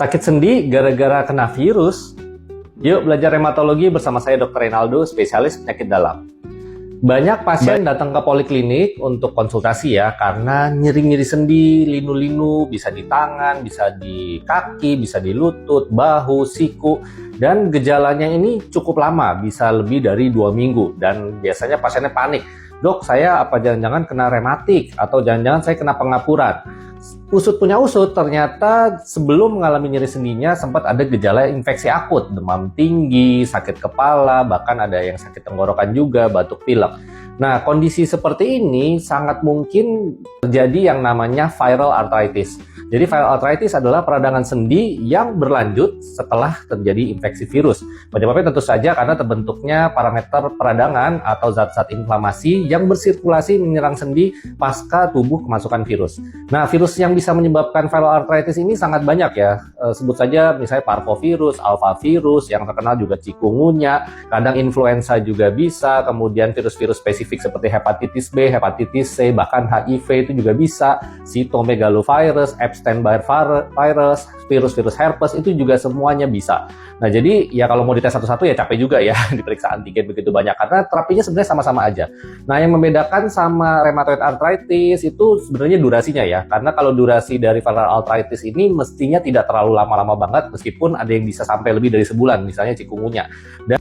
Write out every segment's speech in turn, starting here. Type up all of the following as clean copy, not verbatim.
Sakit sendi gara-gara kena virus? Yuk belajar rheumatologi bersama saya Dr. Reynaldo, spesialis penyakit dalam. Banyak pasien datang ke poliklinik untuk konsultasi ya, karena nyeri-nyeri sendi, linu-linu, bisa di tangan, bisa di kaki, bisa di lutut, bahu, siku, dan gejalanya ini cukup lama, bisa lebih dari 2 minggu, dan biasanya pasiennya panik. Dok, saya apa jangan-jangan kena rematik, atau jangan-jangan saya kena pengapuran. Usut punya usut, ternyata sebelum mengalami nyeri sendinya sempat ada gejala infeksi akut, demam tinggi, sakit kepala, bahkan ada yang sakit tenggorokan juga, batuk pilek. Nah, kondisi seperti ini sangat mungkin terjadi yang namanya viral arthritis. Jadi viral arthritis adalah peradangan sendi yang berlanjut setelah terjadi infeksi virus. Penyebabnya tentu saja karena terbentuknya parameter peradangan atau zat-zat inflamasi yang bersirkulasi menyerang sendi pasca tubuh kemasukan virus. Nah, virus yang bisa menyebabkan viral arthritis ini sangat banyak ya. Sebut saja misalnya parvovirus, alfavirus, yang terkenal juga chikungunya, kadang influenza juga bisa, kemudian virus-virus spesifik seperti hepatitis B, hepatitis C, bahkan HIV itu juga bisa, cytomegalovirus, Epstein-Barr virus, virus-virus herpes, itu juga semuanya bisa. Nah, jadi ya kalau mau dites satu-satu ya capek juga ya diperiksa antigen begitu banyak, karena terapinya sebenarnya sama-sama aja. Nah, yang membedakan sama rheumatoid arthritis itu sebenarnya durasinya ya, karena kalau durasi dari viral arthritis ini mestinya tidak terlalu lama-lama banget, meskipun ada yang bisa sampai lebih dari sebulan, misalnya chikungunya.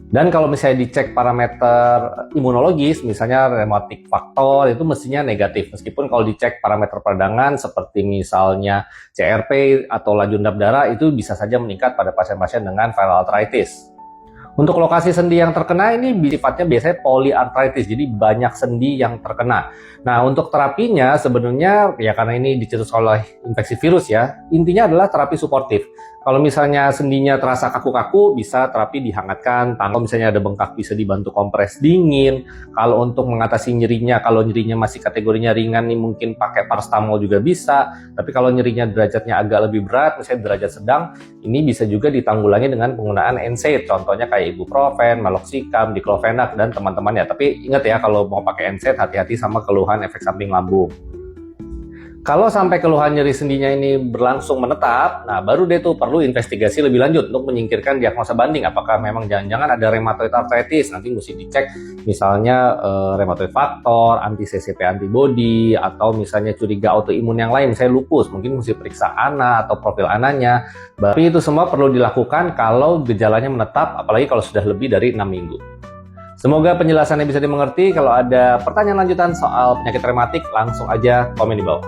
Dan kalau misalnya dicek parameter imunologis, misalnya rheumatic factor, itu mestinya negatif, meskipun kalau dicek parameter peradangan seperti misalnya CRP atau laju endap darah itu bisa saja meningkat pada pasien-pasien dengan viral arthritis. Untuk lokasi sendi yang terkena ini sifatnya biasanya polyarthritis, jadi banyak sendi yang terkena. Nah, untuk terapinya sebenarnya ya karena ini dicetus oleh infeksi virus ya, intinya adalah terapi suportif. Kalau misalnya sendinya terasa kaku-kaku, bisa terapi dihangatkan. Kalau misalnya ada bengkak, bisa dibantu kompres dingin. Kalau untuk mengatasi nyerinya, kalau nyerinya masih kategorinya ringan nih mungkin pakai paracetamol juga bisa. Tapi kalau nyerinya derajatnya agak lebih berat, misalnya derajat sedang, ini bisa juga ditanggulangi dengan penggunaan NSAID. Contohnya kayak ibuprofen, meloxicam, diclofenac, dan teman-temannya. Tapi ingat ya, kalau mau pakai NSAID, hati-hati sama keluhan efek samping lambung. Kalau sampai keluhan nyeri sendinya ini berlangsung menetap, nah baru deh tuh perlu investigasi lebih lanjut untuk menyingkirkan diagnosa banding. Apakah memang jangan-jangan ada rheumatoid arthritis? Nanti mesti dicek misalnya rheumatoid factor, anti-CCP antibody, atau misalnya curiga autoimun yang lain, misalnya lupus. Mungkin mesti periksa ANA atau profil ANA-nya. Tapi itu semua perlu dilakukan kalau gejalanya menetap, apalagi kalau sudah lebih dari 6 minggu. Semoga penjelasannya bisa dimengerti. Kalau ada pertanyaan lanjutan soal penyakit rematik, langsung aja komen di bawah.